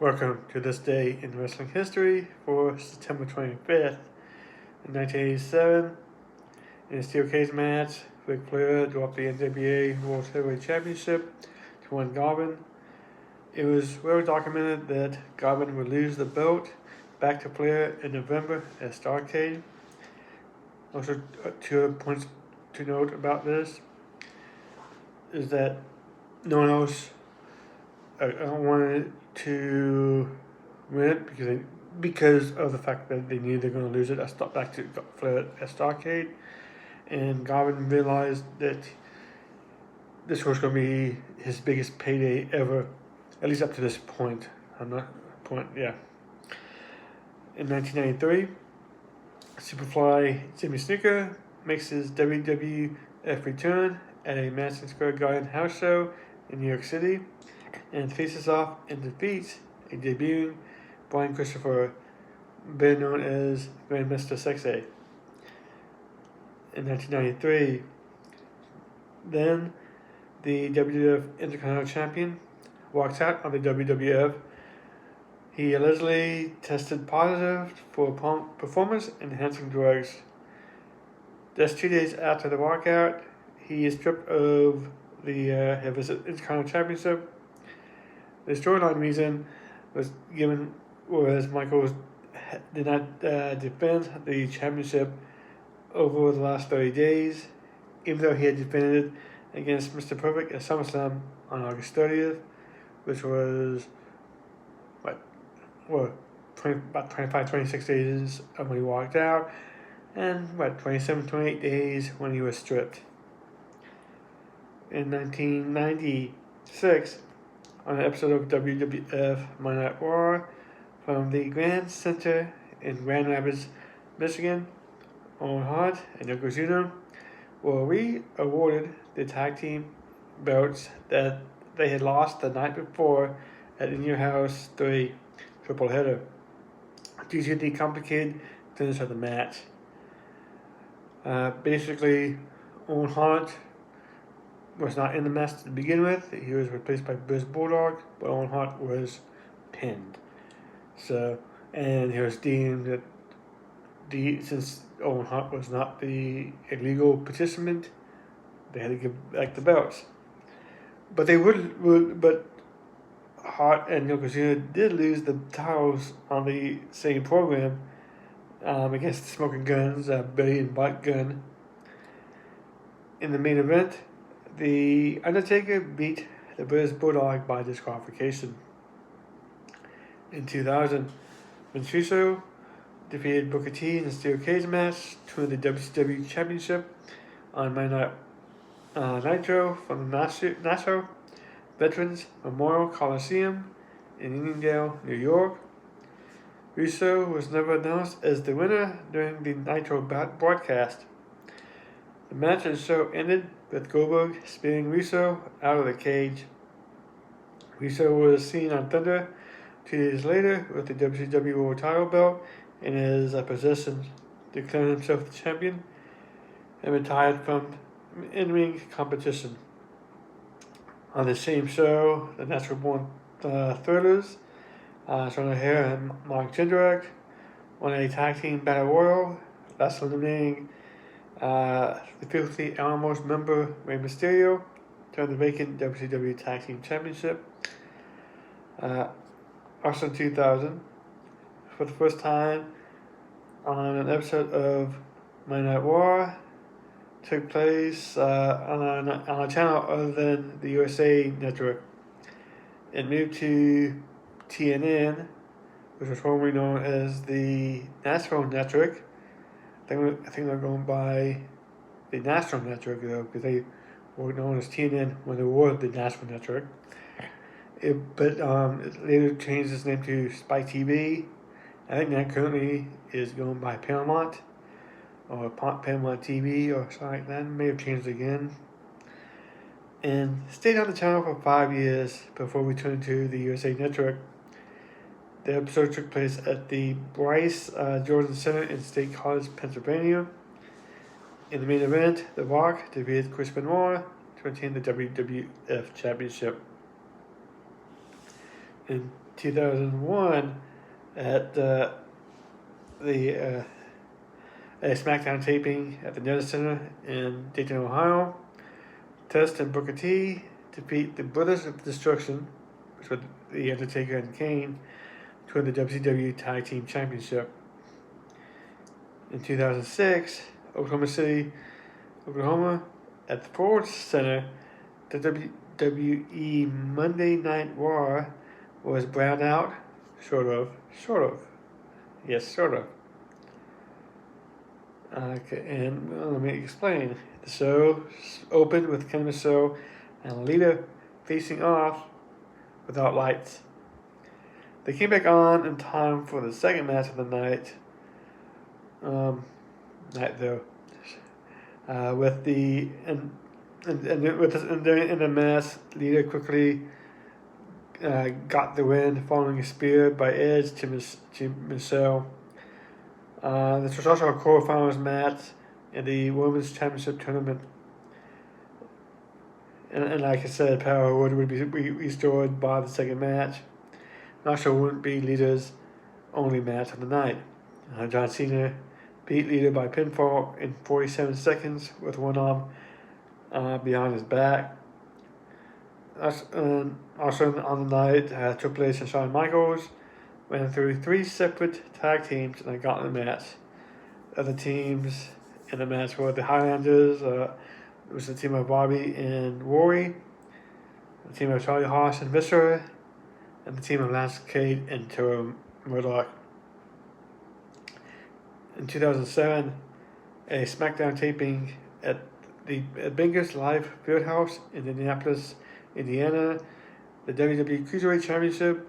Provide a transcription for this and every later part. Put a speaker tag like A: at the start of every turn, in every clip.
A: Welcome to this day in wrestling history for September 25th, 1987. In a steel cage match, Ric Flair dropped the NWA World Heavyweight Championship to Ron Garvin. It was well documented that Garvin would lose the belt back to Flair in November at Starrcade. Also, two other points to note about this is that no one else wanted to win it because of the fact that they knew they were going to lose it. Back to Flair at Starrcade, and Garvin realized that this was going to be his biggest payday ever, at least up to this point. In 1993, Superfly Jimmy Snuka makes his WWF return at a Madison Square Garden house show in New York City, and faces off and defeats a debuting Brian Christopher, better known as Grandmaster Sexay. In 1993, then the WWF Intercontinental Champion walks out of the WWF. He allegedly tested positive for performance-enhancing drugs. Just 2 days after the walkout, he is stripped of his Intercontinental Championship. The storyline reason was Michael did not defend the championship over the last 30 days, even though he had defended it against Mr. Perfect at SummerSlam on August 30th, which was about 25, 26 days when he walked out, and 27, 28 days when he was stripped. In 1996, on an episode of WWF Monday Night Raw from the Grand Center in Grand Rapids, Michigan, Owen Hart and Yokozuna were re-awarded the tag team belts that they had lost the night before at In Your House 3 triple header due to the complicated finish of the match. Basically, Owen Hart was not in the match to begin with. He was replaced by British Bulldog, but Owen Hart was pinned. And he was deemed that since Owen Hart was not the illegal participant, they had to give back the belts. But but Hart and Yokozuna did lose the titles on the same program against the Smoking Guns, Billy and Bart Gunn. In the main event, The Undertaker beat the British Bulldog by disqualification. In 2000, Vince Russo defeated Booker T in a steel cage match to win the WCW Championship on Monday Night Nitro from the Nassau Veterans Memorial Coliseum in Uniondale, New York. Russo was never announced as the winner during the Nitro broadcast. The match and show ended with Goldberg spinning Russo out of the cage. Russo was seen on Thunder 2 days later with the WCW World title belt in his possession, declaring himself the champion, and retired from in-ring competition. On the same show, the Natural Born Thrillers, Sean O'Haire and Mark Jindrak, won a tag team battle royal, thus eliminating the Filthy Animals member Rey Mysterio to the vacant WCW Tag Team Championship. Also in 2000, for the first time on an episode of Monday Night Raw, took place on a channel other than the USA Network. It moved to TNN, which was formerly known as the National Network. I think they're going by the National Network though, because they were known as TNN when they were the National Network. But it later changed its name to Spike TV. I think that currently is going by Paramount or Paramount TV or something like that. It may have changed again. And stayed on the channel for 5 years before returning to the USA Network. The episode took place at the Bryce Jordan Center in State College, Pennsylvania. In the main event, The Rock defeated Chris Benoit to retain the WWF Championship. In 2001 at a SmackDown taping at the Nether Center in Dayton, Ohio. Test and Booker T defeat the Brothers of Destruction, which were The Undertaker and Kane, to win the WCW Tag Team Championship. In 2006, Oklahoma City, Oklahoma, at the Ford Center, the WWE Monday Night War was browned out, sort of. Yes, sort of. Okay, and let me explain. The show opened with Ken Michelle and Lita facing off without lights. They came back on in time for the second match of the night. With the in the match, Lita quickly got the win following a spear by Edge to Michelle. This was also a quarterfinals match in the Women's Championship tournament. And like I said, Power would be restored by the second match. And also wouldn't be Lita's only match of the night. John Cena beat Lita by pinfall in 47 seconds with one arm behind his back. Also on the night, Triple H and Shawn Michaels went through 3 separate tag teams in a gauntlet match. Other teams in the match were the Highlanders, it was the team of Bobby and Rory, the team of Charlie Haas and Viscera, and the team of Lance Cade and Tara Murdoch. In 2007, a SmackDown taping at the Bingus Live Fieldhouse in Indianapolis, Indiana, the WWE Cruiserweight Championship,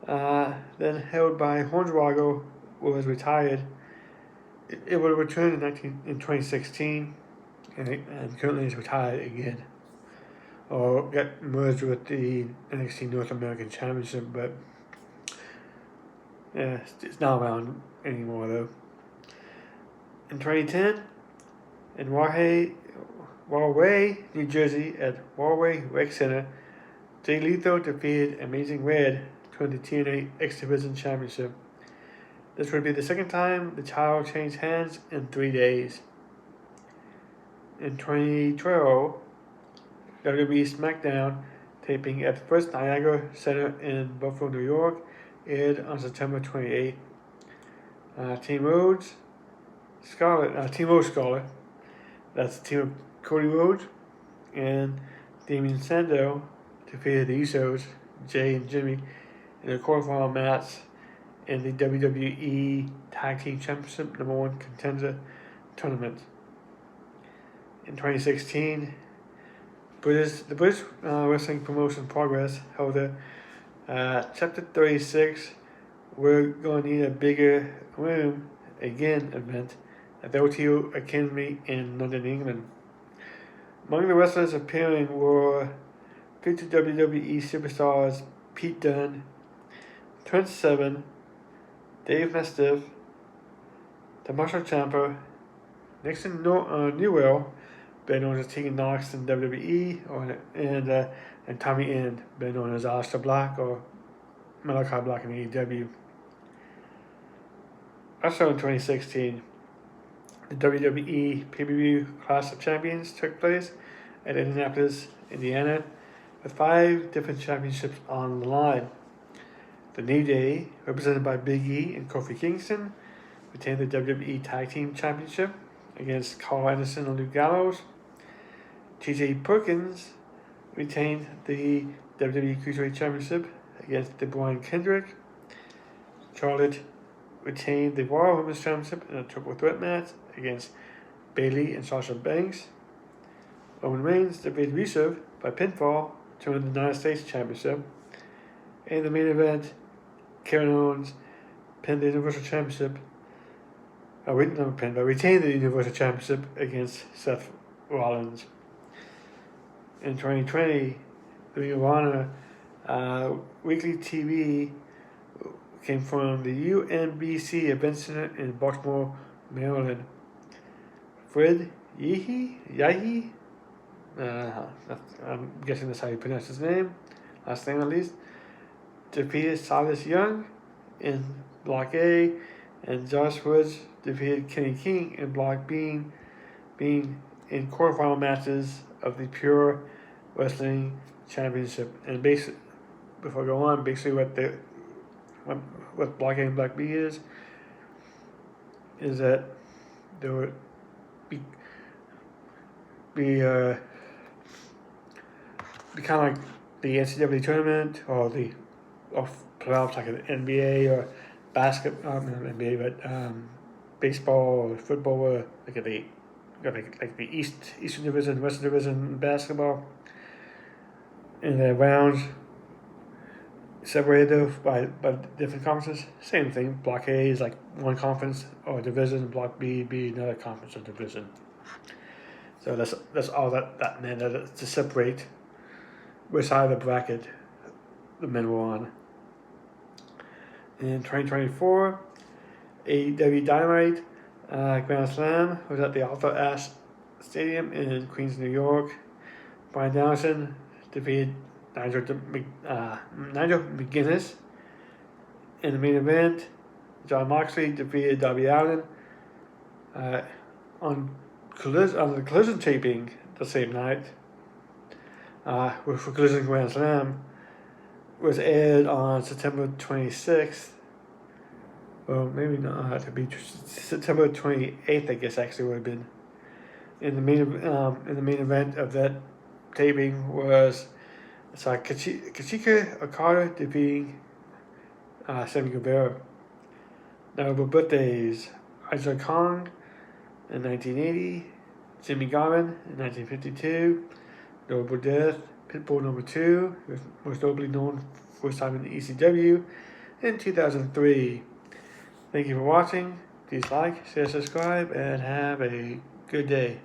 A: then held by Hornswoggle, was retired. It would return in 2016, and currently is retired again, or got merged with the NXT North American Championship, but yeah, it's not around anymore though. In 2010, in Rahway, New Jersey, at Rahway Rec Center, Jay Lethal defeated Amazing Red to win the TNA X Division Championship. This would be the second time the title changed hands in 3 days. In 2012, WWE SmackDown, taping at the First Niagara Center in Buffalo, New York, aired on September 28th. Team Rhodes Scarlett, that's the team of Cody Rhodes and Damien Sandow, defeated the Usos, Jay and Jimmy, in a quarterfinal match in the WWE Tag Team Championship #1 Contender Tournament. In 2016, the British Wrestling Promotion Progress held a Chapter 36, We're Going to Need a Bigger Room Again event at the OTO Academy in London, England. Among the wrestlers appearing were future WWE superstars Pete Dunne, Trent Seven, Dave Mastiff, Tommaso Ciampa, Nixon Newell, better known as Tegan Knox in WWE, and Tommy End, better known as Aleister Black or Malachi Black in AEW. Also in 2016, the WWE pay-per-view Clash of Champions took place at Indianapolis, Indiana, with 5 different championships on the line. The New Day, represented by Big E and Kofi Kingston, retained the WWE Tag Team Championship against Carl Anderson and Luke Gallows. T.J. Perkins retained the WWE Cruiserweight Championship against Brian Kendrick. Charlotte retained the Raw Women's Championship in a triple threat match against Bayley and Sasha Banks. Roman Reigns defeated Rusev by pinfall to win the United States Championship. In the main event, Kevin Owens pinned the Universal Championship. Retained the Universal Championship against Seth Rollins. In 2020, the Ring of Honor weekly TV came from the UMBC Event Center in Baltimore, Maryland. Fred Yahi, I'm guessing that's how you pronounce his name, last name at least, defeated Silas Young in Block A, and Josh Woods defeated Kenny King in Block B, being in quarterfinal matches of the Pure Wrestling Championship. And basically, before I go on, basically what Block A and Block B is that there would be kind of like the NCAA tournament or the playoffs like an NBA or basketball, not NBA, but baseball or football, or like the Eastern Division, Western Division basketball, and the rounds separated by different conferences. Same thing. Block A is like one conference or division. Block B be another conference or division. So that's all that meant, to separate which side of the bracket the men were on. In 2024, AEW Dynamite Grand Slam was at the Arthur Ashe Stadium in Queens, New York. Bryan Danielson defeated Nigel McGuinness in the main event. Jon Moxley defeated Darby Allin on the Collision taping the same night. For Collision Grand Slam was aired on September 26th. Well, maybe not. It'd be September 28th, I guess. Actually, would have been. In the main event of that taping was Kazuchika Okada defeating Sammy Guevara. Notable birthdays: Isaac Kong in 1980, Jimmy Garvin in 1952. Notable death: Pitbull number 2, who was most notably known for his time in the ECW, in 2003. Thank you for watching. Please like, share, subscribe, and have a good day.